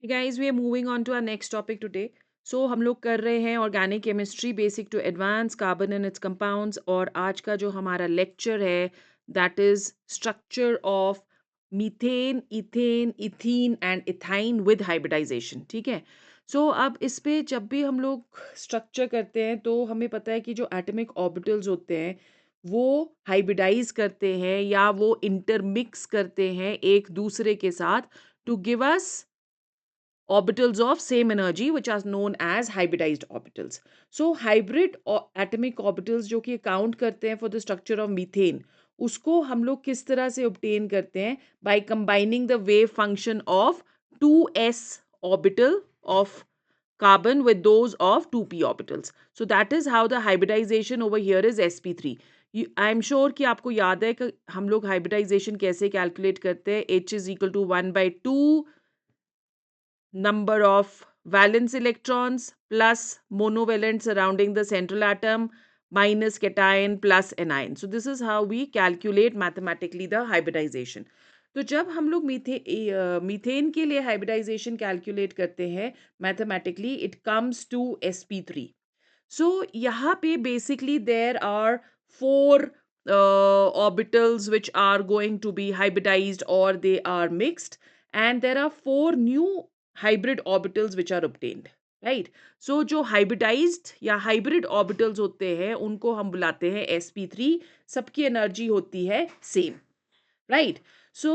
Hey guys, we are moving on to our next topic today. So हम लोग कर रहे हैं organic chemistry basic to advance carbon and its compounds और आज का जो हमारा लेक्चर है that is structure of methane ethane ethene and ethyne with hybridisation. ठीक है। सो अब इस पे जब भी हम लोग स्ट्रक्चर करते हैं तो हमें पता है कि जो एटॉमिक ऑर्बिटल्स होते हैं वो हाइब्रिडाइज करते हैं या वो इंटरमिक्स करते हैं एक दूसरे के साथ to give us orbitals of same energy which are known as hybridized orbitals. So hybrid atomic orbitals जो कि account करते हैं for the structure of methane, उसको हम लोग किस तरह से obtain करते हैं by combining the wave function of 2s orbital of carbon with those of 2p orbitals. So that is how the hybridization over here is sp3. I am sure कि आपको याद है कि हम लोग हाइब्रिडाइजेशन कैसे कैलकुलेट करते हैं। H is equal to 1/2 number of valence electrons plus monovalent surrounding the central atom minus cation plus anion. So this is how we calculate mathematically the hybridization. तो जब हम लोग मीथेन के लिए हाइब्रिडाइजेशन कैलकुलेट करते हैं mathematically it comes to sp3. So यहाँ पे basically there are four orbitals which are going to be hybridized or they are mixed, and there are four new hybrid orbitals which are obtained, right? So जो hybridized या hybrid orbitals होते हैं उनको हम बुलाते हैं sp3. सबकी energy होती है सेम, राइट? सो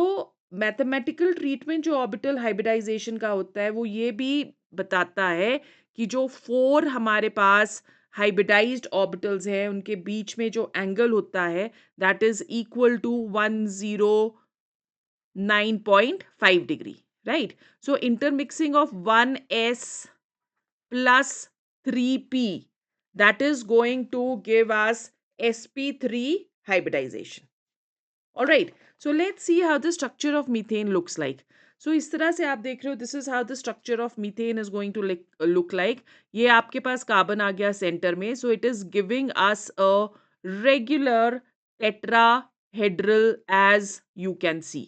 मैथमेटिकल ट्रीटमेंट जो ऑर्बिटल हाइब्रिडाइजेशन का होता है वो ये भी बताता है कि जो फोर हमारे पास हाइब्रिडाइज्ड ऑर्बिटल्स हैं उनके बीच में जो एंगल होता है that is equal to 109.5 degree, right? So intermixing of 1s plus 3p, that is going to give us sp3 hybridization. All right, so let's see how the structure of methane looks like. So इस तरह से आप देख रहे हो, this is how the structure of methane is going to look like. ये आपके पास carbon आ गया सेंटर में, so it is giving us a regular tetrahedral as you can see.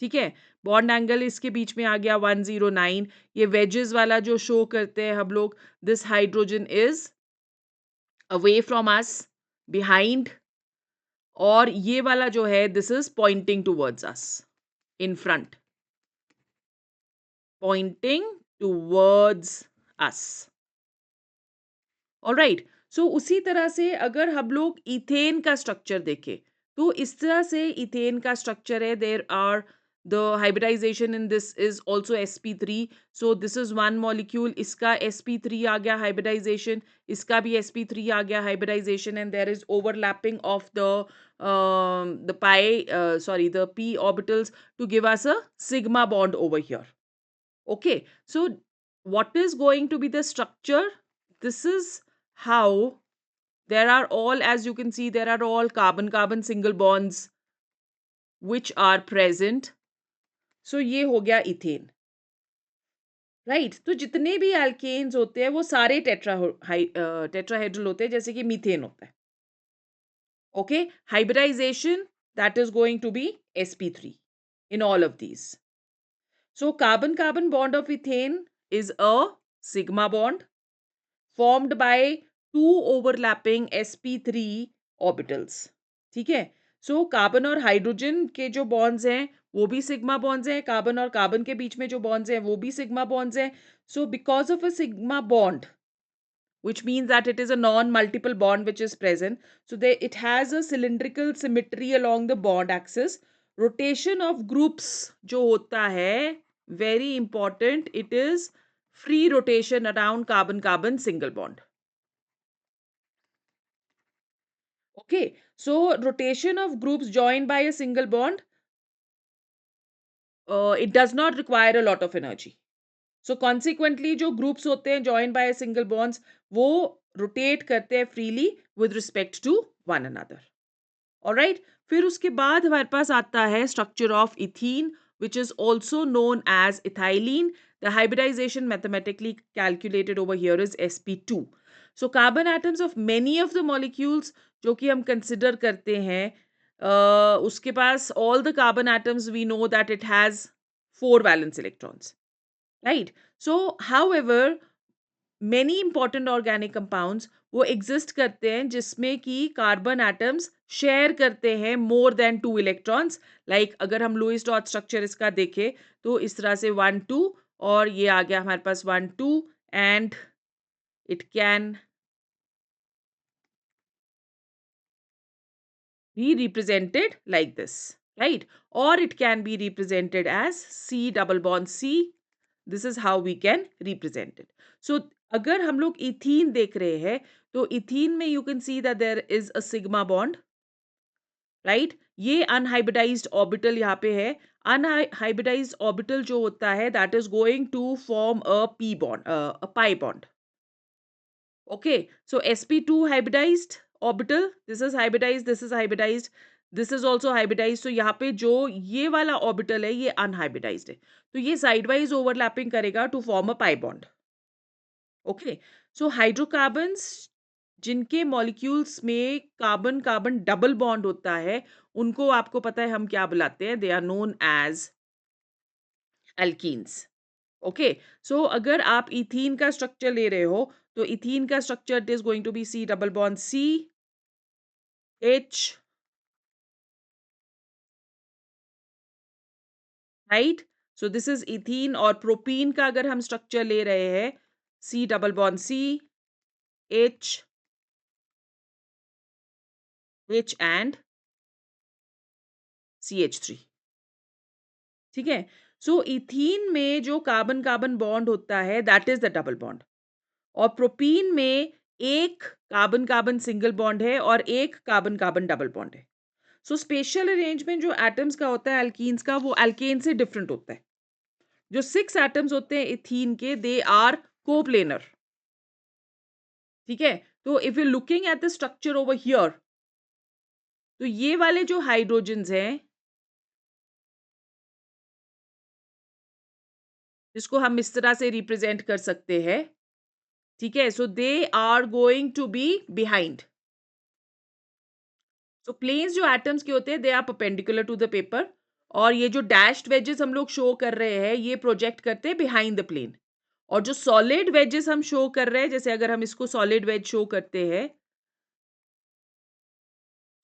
ठीक है। बॉन्ड एंगल इसके बीच में आ गया 109. ये वेजेस वाला जो शो करते हैं हम लोग, this hydrogen is away from us, behind, और ये वाला जो है this is pointing towards us, in front, pointing towards us. Alright, so उसी तरह से अगर हम लोग इथेन का स्ट्रक्चर देखें तो इस तरह से इथेन का स्ट्रक्चर है। There are the hybridization in this is also sp3. So this is one molecule, इसका sp3 आ गया हाइब्रिडाइजेशन, इसका भी sp3 आ गया hybridization, and there is overlapping of the pi sorry the p orbitals to give us a sigma bond over here. Okay, so what is going to be the structure? This is how there are all, as you can see, there are all carbon carbon single bonds which are present. So ये हो गया ethane, right? तो जितने भी alkanes होते हैं वो सारे टेट्राहेड्रल होते हैं जैसे कि मीथेन होता है. Okay, hybridization that is going to be sp3 in all of these. So carbon carbon bond of ethane is a sigma bond formed by two overlapping sp3 orbitals. ठीक है। सो कार्बन और hydrogen के जो bonds हैं वो भी sigma bonds हैं, carbon और कार्बन के बीच में जो बॉन्ड्स हैं वो भी सिग्मा बॉन्ड्स हैं. So because of a sigma bond which means that it is a non-multiple bond which is present. So it has a cylindrical symmetry along the bond axis. Rotation of groups जो होता है, very important, it is free rotation around carbon-carbon single bond. Okay, so rotation of groups joined by a single bond, it does not require a lot of energy. So consequently जो groups होते हैं joined by a single bonds वो rotate करते हैं freely with respect to one another. Alright, फिर उसके बाद हमारे पास आता है structure of ethene which is also known as ethylene. The hybridization mathematically calculated over here is sp2. So carbon atoms of many of the molecules जो कि हम consider करते हैं, उसके पास all the carbon atoms we know that it has 4 valence electrons, right. So however many important organic compounds वो exist करते हैं जिसमें कि कार्बन एटम्स शेयर करते हैं मोर देन 2 इलेक्ट्रॉन्स. लाइक अगर हम लुईस डॉट स्ट्रक्चर इसका देखें तो इस तरह से 1 2, और ये आ गया हमारे पास 1 2, and it can be represented like this, right? Or it can be represented as C double bond C. This is how we can represent it. So अगर हम लोग इथीन देख रहे हैं तो इथीन में you can see that there is a sigma bond, right? ये unhybridised orbital यहाँ पे है. अनहाइब्रिडाइज्ड ऑर्बिटल जो होता है that is going to form a p bond, a pi bond. Okay, so sp2 hybridized orbital, this is hybridized, this is hybridized, this is also hybridized. So यहाँ पे जो ये वाला orbital है ये unhybridized है, तो ये sidewise overlapping करेगा to form a pi bond. Okay, so hydrocarbons जिनके मॉलिक्यूल्स में कार्बन कार्बन डबल बॉन्ड होता है उनको आपको पता है हम क्या बुलाते हैं, they are known as alkenes. Okay, so अगर आप इथीन का स्ट्रक्चर ले रहे हो तो इथीन का structure is going to be C double bond C H, right. So this is ethene. और प्रोपीन का अगर हम स्ट्रक्चर ले रहे हैं C double bond C H H and CH3. ठीक है. सो इथीन में जो कार्बन कार्बन बॉन्ड होता है that is the double bond, और प्रोपीन में एक कार्बन कार्बन सिंगल बॉन्ड है और एक कार्बन कार्बन डबल बॉन्ड है. सो स्पेशल अरेंजमेंट जो एटम्स का होता है एल्कीन्स का वो एल्केन से डिफरेंट होता है. जो 6 एटम्स होते हैं इथीन के दे आर कोप्लेनर. ठीक है. तो if you looking at the structure over here, तो ये वाले जो हाइड्रोजन्स हैं जिसको हम इस तरह से रिप्रेजेंट कर सकते हैं, ठीक है, so they are going to be behind. So planes जो एटम्स के होते हैं they are perpendicular to the paper, और ये जो डैश्ड वेजेस हम लोग शो कर रहे हैं ये प्रोजेक्ट करते हैं बिहाइंड द प्लेन. और जो सॉलिड वेजेस हम शो कर रहे हैं, जैसे अगर हम इसको सॉलिड वेज शो करते हैं,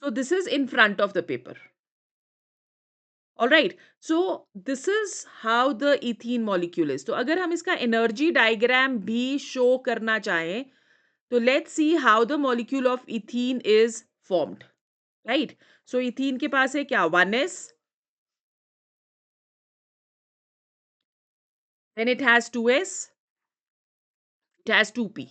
so this is in front of the paper. All right, so this is how the ethene molecule is. तो अगर हम इसका एनर्जी डायग्राम भी शो करना चाहें तो let's see how the molecule of ethene is formed, right? So ethene के पास है क्या, 1s, then it has 2s, it has 2p.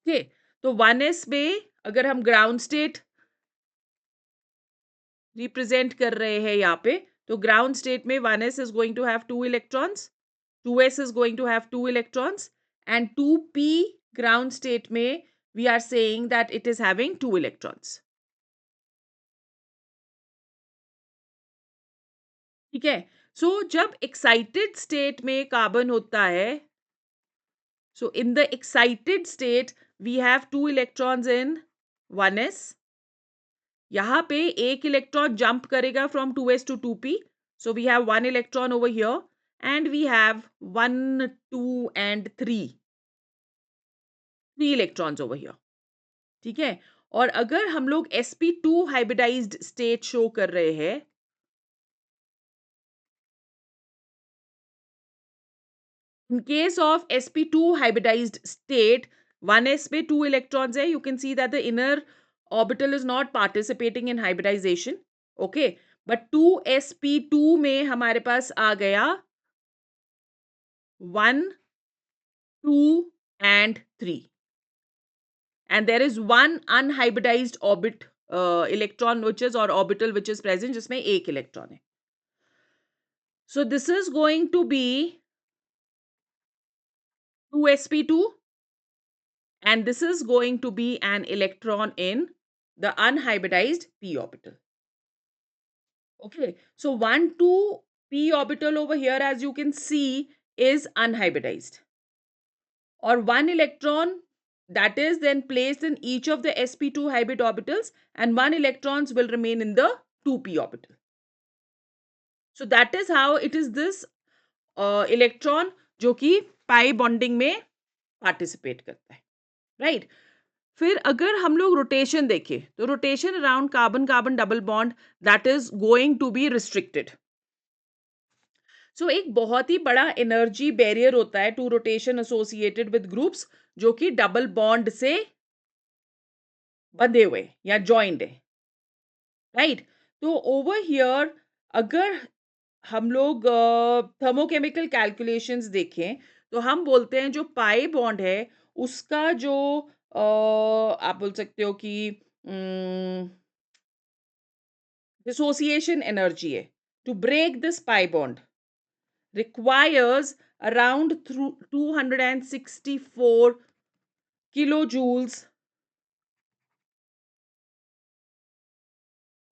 Okay, तो 1s में अगर हम ग्राउंड स्टेट रिप्रेजेंट कर रहे हैं यहाँ पे, तो ग्राउंड स्टेट में 1s is going to have 2 electrons, 2s is going to have 2 electrons, and 2p ground state में we are saying that it is having 2 electrons. ठीक है. सो जब एक्साइटेड स्टेट में कार्बन होता है, so in the excited state we have 2 electrons in 1s. यहाँ पे एक इलेक्ट्रॉन जंप करेगा from 2s to 2p. So we have 1 electron over here, and we have 1 2 and 3 electrons over here. ठीक है. और अगर हम लोग sp2 हाइब्रिडाइज्ड स्टेट शो कर रहे हैं, in case of sp2 hybridized state, 1s पे 2 electrons है, you can see that the inner orbital is not participating in hybridization. Okay, but 2sp2 में हमारे पास आ गया 1 2 and 3, and there is one unhybridized orbit electron which is, or orbital which is present, जिसमें एक electron है. So this is going to be 2sp2, and this is going to be an electron in the unhybridized p orbital. Okay, so 1 2 p orbital over here, as you can see, is unhybridized, or one electron that is then placed in each of the sp2 hybrid orbitals, and 1 electrons will remain in the 2p orbital. So that is how it is this electron जो कि pi bonding में participate करता है, right. फिर अगर हम लोग rotation देखें तो rotation around carbon carbon double bond that is going to be restricted. So एक बहुत ही बड़ा एनर्जी बैरियर होता है to rotation associated with groups जो कि डबल बॉन्ड से बंधे हुए या जॉइंड है, राइट। तो ओवर हियर अगर हम लोग थर्मोकेमिकल कैलकुलेशंस देखें तो हम बोलते हैं जो पाई बॉन्ड है उसका जो आप बोल सकते हो कि डिसोसिएशन एनर्जी है to break this pi bond requires around 264 kilojoules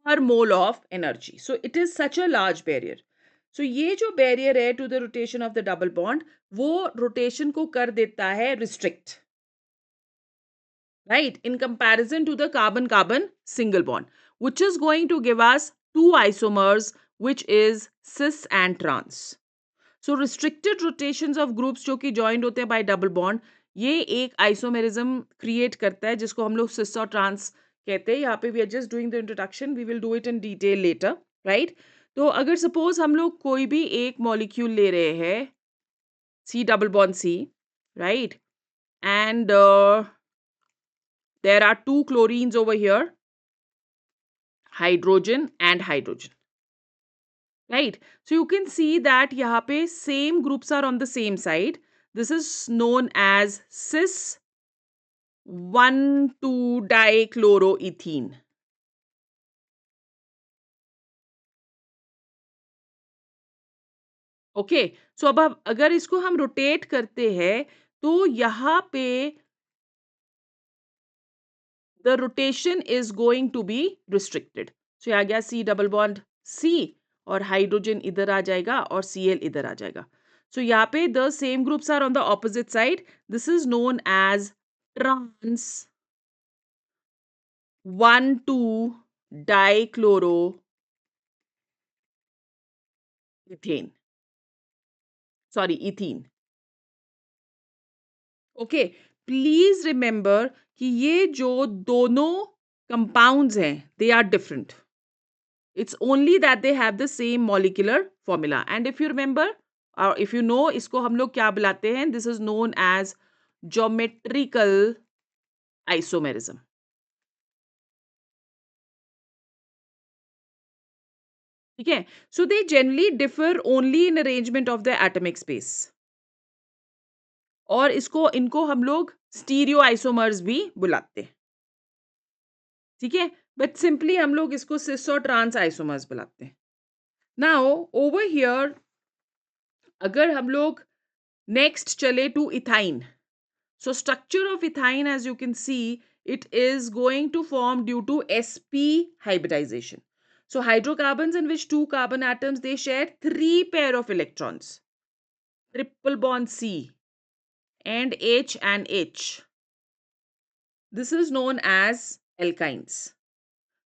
per mole of energy. So it is such a large barrier. So ये जो barrier है to the rotation of the double bond वो rotation को कर देता है restrict, right, in comparison to the carbon carbon single bond, which is going to give us two isomers, which is cis and trans. So restricted rotations of groups जो कि joint होते हैं bye double bond ये एक isomerism create करता है जिसको हम लोग सिस और ट्रांस कहते हैं। यहाँ पे we are just doing the introduction, we will do it in detail later, right. तो अगर सपोज हम लोग कोई भी एक मॉलिक्यूल ले रहे हैं C double bond C, right, and there are two chlorines over here, hydrogen and hydrogen, right? So you can see that यहाँ पे same groups are on the same side. This is known as cis 1,2 dichloroethene. Okay, सो अब अगर इसको हम rotate करते हैं तो यहाँ पे the rotation is going to be restricted. So आ गया सी डबल बॉन्ड सी और हाइड्रोजन इधर आ जाएगा और Cl इधर आ जाएगा। सो यहाँ पे the same groups are on the opposite side. This is known as trans 1,2 dichloroethane, sorry ethene. Okay, please remember कि ये जो दोनों कंपाउंड्स हैं they are different, it's only that they have the same molecular formula, and if you remember or if you know इसको हम लोग क्या बुलाते हैं, this is known as geometrical isomerism, ठीक है। so they generally differ only in arrangement of the atomic space, और इसको इनको हम लोग स्टीरियो आइसोमर्स भी बुलाते हैं, ठीक है। बट सिंपली हम लोग इसको सिस और ट्रांस आइसोमर्स बुलाते हैं। नाउ ओवर हियर अगर हम लोग नेक्स्ट चले to ethyne, so structure of ethine, as you can see, it is going to form due to sp hybridization. So hydrocarbons in which two carbon atoms they share three pair of electrons, triple bond C and H and H. This is known as alkynes.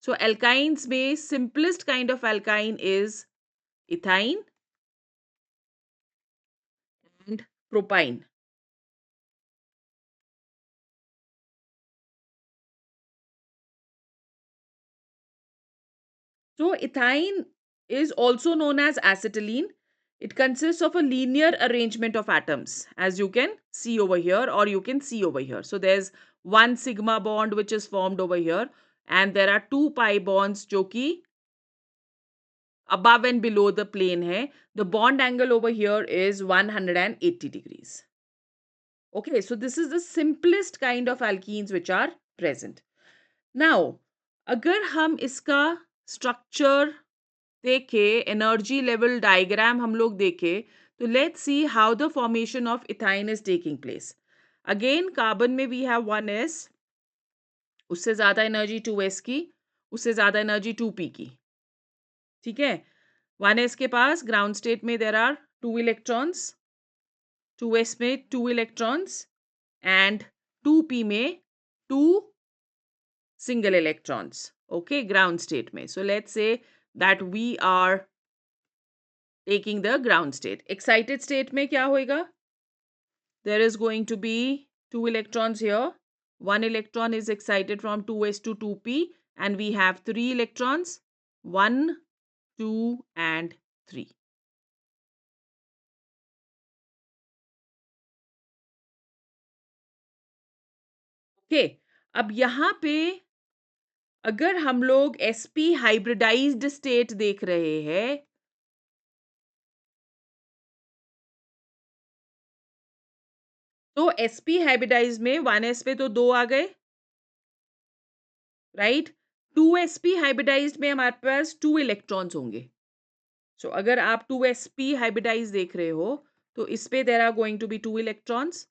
So alkynes में simplest kind of alkyne is ethyne and propyne. So ethyne is also known as acetylene. It consists of a linear arrangement of atoms, as you can see over here or you can see over here. So there's one sigma bond which is formed over here, and there are two pi bonds जो कि above and below the plane है. The bond angle over here is 180 degrees. Okay, so this is the simplest kind of alkenes which are present. Now, अगर हम इसका structure देखे, energy level diagram हम लोग देखे, तो let's see how the formation of ethyne is taking place. Again carbon में we have 1s, उससे ज्यादा एनर्जी 2s की, उससे ज्यादा एनर्जी 2p की, ठीक है। 1s के पास ग्राउंड स्टेट में देर आर 2 इलेक्ट्रॉन्स, 2s में 2 इलेक्ट्रॉन्स एंड 2p में 2 single electrons, okay, ground state में। so let's say that we are taking the ground state. Excited state में क्या होएगा? There is going to be 2 electrons here. One electron is excited from 2s to 2p, and we have 3 electrons, 1, 2 and 3. Okay, अब यहाँ पे अगर हम लोग sp hybridised state देख रहे हैं, तो sp हाइब्रिडाइज्ड में 1s पे तो 2 आ गए, राइट? 2sp हाइब्रिडाइज्ड में हमारे पास 2 इलेक्ट्रॉन्स होंगे. सो अगर आप 2sp हाइब्रिडाइज्ड देख रहे हो, तो इस पे there are going to be 2 electrons.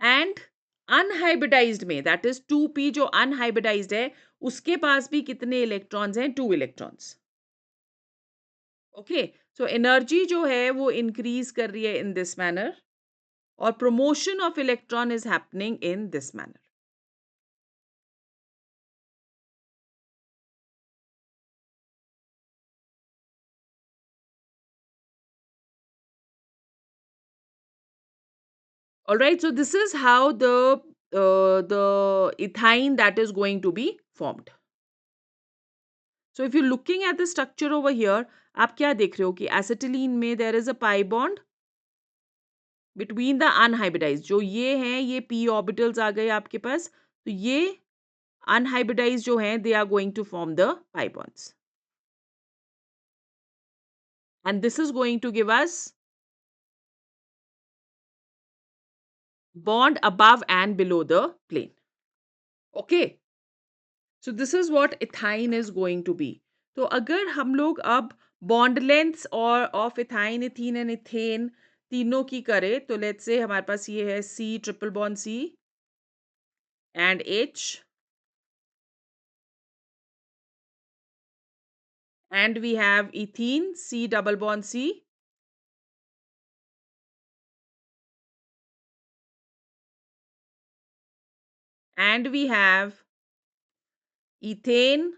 And unhybridized में, दैट इज 2p जो अनहाइब्रिडाइज्ड है, उसके पास भी कितने इलेक्ट्रॉन्स हैं? 2 इलेक्ट्रॉन्स. ओके, सो एनर्जी जो है वो इंक्रीज कर रही है इन दिस मैनर, और promotion of electron is happening in this manner. All right, so this is how the ethyne that is going to be formed. So if you're looking at the structure over here, आप क्या देख रहे हो कि acetylene में there is a pi bond between the unhybridized. जो ये हैं, ये p orbitals आ गए आपके पास, तो ये unhybridized जो हैं, they are going to form the pi bonds. And this is going to give us bond above and below the plane. Okay. So this is what ethyne is going to be. तो अगर हम लोग अब bond lengths और of ethyne, ethene and ethane तीनों की करें, तो let's say हमारे पास ये है C triple bond C and H, and we have ethene C double bond C, and we have ethane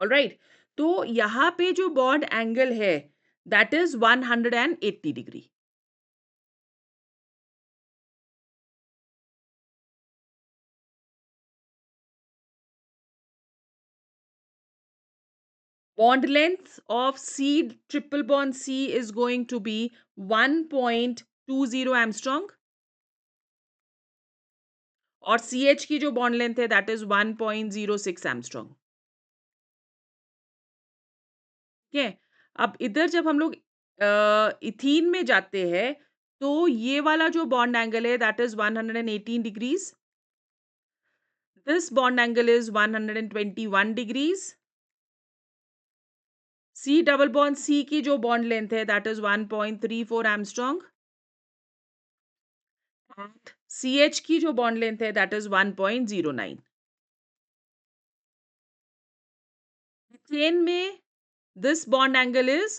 alright. तो यहाँ पे जो बॉन्ड एंगल है that is 180 degree. Bond length of C triple bond C is going to be 1.20 Armstrong, और CH की जो bond length है that is 1.06 Armstrong. ठीक है, अब इधर जब हम लोग इथीन में जाते हैं, तो ये वाला जो बॉन्ड एंगल है that is 118 degrees. This bond angle is 121 degrees. C double bond C की जो बॉन्ड लेंथ है that is 1.34 Armstrong, and CH की जो बॉन्ड लेंथ है दैट इज 1.09. इथेन में this bond angle is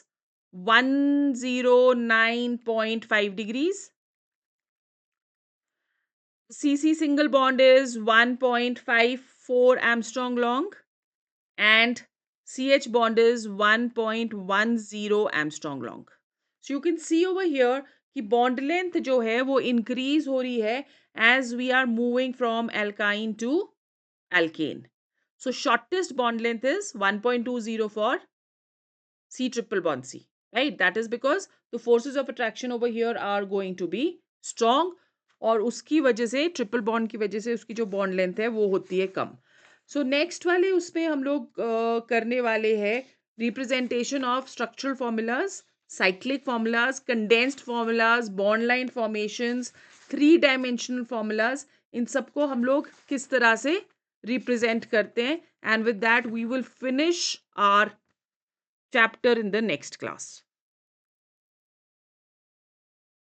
109.5 degrees. CC single bond is 1.54 Armstrong long, and CH bond is 1.10 Armstrong long. So you can see over here कि bond length जो है वो increase हो रही है as we are moving from alkyne to alkane. So shortest bond length is 1.20 for C triple bond C, right? That is because the forces of attraction over here are going to be strong, और उसकी वजह से triple bond की वजह से उसकी जो bond length है वो होती है कम. सो नेक्स्ट वाले उसमें हम लोग करने वाले हैं representation of structural formulas, cyclic formulas, condensed formulas, bond line formations, 3 dimensional formulas. इन सबको हम लोग किस तरह से रिप्रेजेंट करते हैं, and with that we will finish our chapter in the next class.